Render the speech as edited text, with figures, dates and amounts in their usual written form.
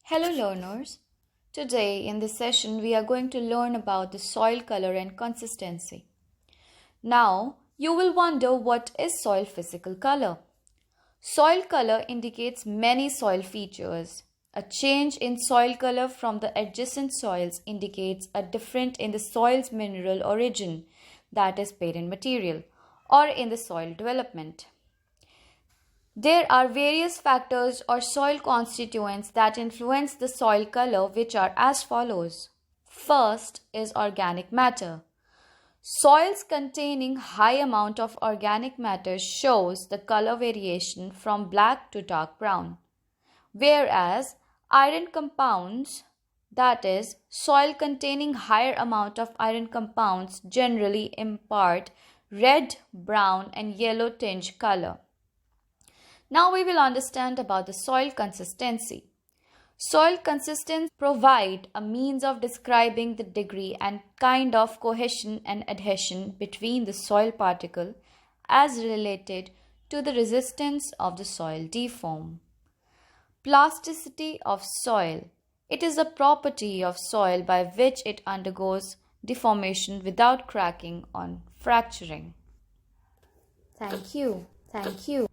Hello learners. Today in this session we are going to learn about the soil color and consistency. Now you will wonder, what is soil physical color? Soil color indicates many soil features. A change in soil color from the adjacent soils indicates a difference in the soil's mineral origin, that is parent material, or in the soil development. There are various factors or soil constituents that influence the soil color, which are as follows. First is organic matter. Soils containing high amount of organic matter shows the color variation from black to dark brown. Whereas iron compounds, that is, soil containing higher amount of iron compounds generally impart red, brown and yellow tinge color. Now we will understand about the soil consistency. Soil consistency provides a means of describing the degree and kind of cohesion and adhesion between the soil particle as related to the resistance of the soil deform. Plasticity of soil. It is a property of soil by which it undergoes deformation without cracking or fracturing. Thank you.